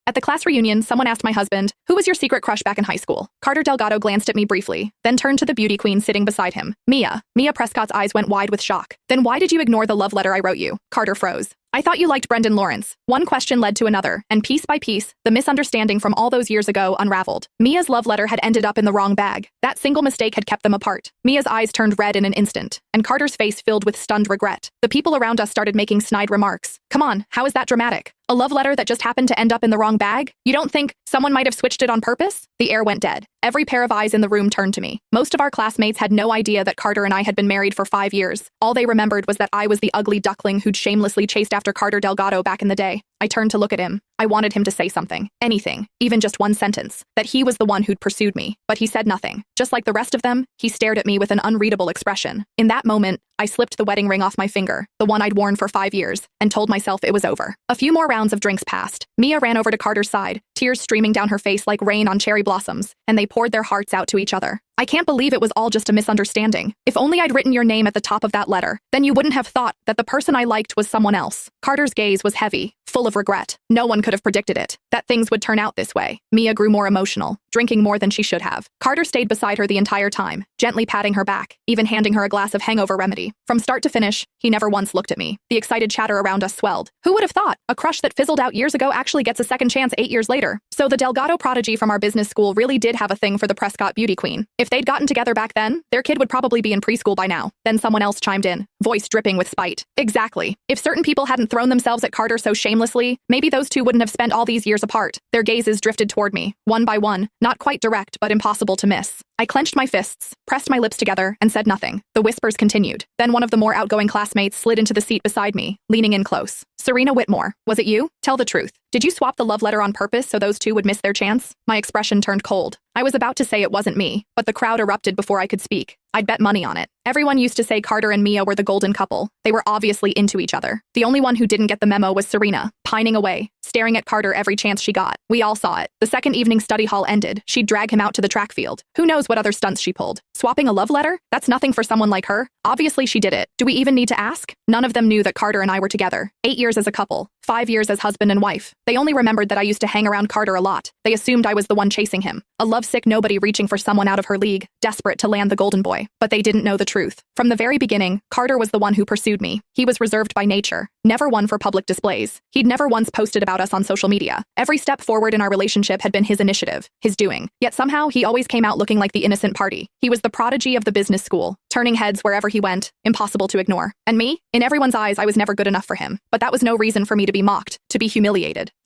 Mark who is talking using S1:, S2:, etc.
S1: At the class reunion, someone asked my husband, "Who was your secret crush back in high school?" Carter Delgado glanced at me briefly, then turned to the beauty queen sitting beside him, Mia. Mia Prescott's eyes went wide with shock. "Then why did you ignore the love letter I wrote you?" Carter froze. "I thought you liked Brendan Lawrence." One question led to another, and piece by piece, the misunderstanding from all those years ago unraveled. Mia's love letter had ended up in the wrong bag. That single mistake had kept them apart. Mia's eyes turned red in an instant, and Carter's face filled with stunned regret. The people around us started making snide remarks. "Come on, how is that dramatic? A love letter that just happened to end up in the wrong bag? You don't think someone might have switched it on purpose?" The air went dead. Every pair of eyes in the room turned to me. Most of our classmates had no idea that Carter and I had been married for 5 years. All they remembered was that I was the ugly duckling who'd shamelessly chased after Carter Delgado back in the day. I turned to look at him. I wanted him to say something. Anything. Even just one sentence. That he was the one who'd pursued me. But he said nothing. Just like the rest of them, he stared at me with an unreadable expression. In that moment, I slipped the wedding ring off my finger, the one I'd worn for 5 years, and told myself it was over. A few more rounds of drinks passed. Mia ran over to Carter's side, tears streaming down her face like rain on cherry blossoms, and they poured their hearts out to each other. "I can't believe it was all just a misunderstanding. If only I'd written your name at the top of that letter, then you wouldn't have thought that the person I liked was someone else." Carter's gaze was heavy, full of regret. No one could have predicted it, that things would turn out this way. Mia grew more emotional, drinking more than she should have. Carter stayed beside her the entire time, gently patting her back, even handing her a glass of hangover remedy. From start to finish, he never once looked at me. The excited chatter around us swelled. Who would have thought? A crush that fizzled out years ago actually gets a second chance 8 years later. So the Delgado prodigy from our business school really did have a thing for the Prescott beauty queen. If they'd gotten together back then, their kid would probably be in preschool by now. Then someone else chimed in, voice dripping with spite. "Exactly. If certain people hadn't thrown themselves at Carter so shamelessly, maybe those two wouldn't have spent all these years apart." Their gazes drifted toward me, one by one, not quite direct but impossible to miss. I clenched my fists, pressed my lips together, and said nothing. The whispers continued. Then one of the more outgoing classmates slid into the seat beside me, leaning in close. "Serena Whitmore, was it you? Tell the truth. Did you swap the love letter on purpose so those two would miss their chance?" My expression turned cold. I was about to say it wasn't me, but the crowd erupted before I could speak. I'd bet money on it. Everyone used to say Carter and Mia were the golden couple. They were obviously into each other. The only one who didn't get the memo was Serena, pining away, staring at Carter every chance she got. We all saw it. The second evening study hall ended. She'd drag him out to the track field. Who knows what other stunts she pulled? Swapping a love letter? That's nothing for someone like her. Obviously she did it. Do we even need to ask? None of them knew that Carter and I were together. 8 years as a couple. 5 years as husband and wife. They only remembered that I used to hang around Carter a lot. They assumed I was the one chasing him. A lovesick nobody reaching for someone out of her league, desperate to land the golden boy. But they didn't know the truth. From the very beginning, Carter was the one who pursued me. He was reserved by nature, never one for public displays. He'd never once posted about us on social media. Every step forward in our relationship had been his initiative, his doing. Yet somehow, he always came out looking like the innocent party. He was the prodigy of the business school, turning heads wherever he went, impossible to ignore. And me? In everyone's eyes, I was never good enough for him. But that was no reason for me to be mocked, to be humiliated. I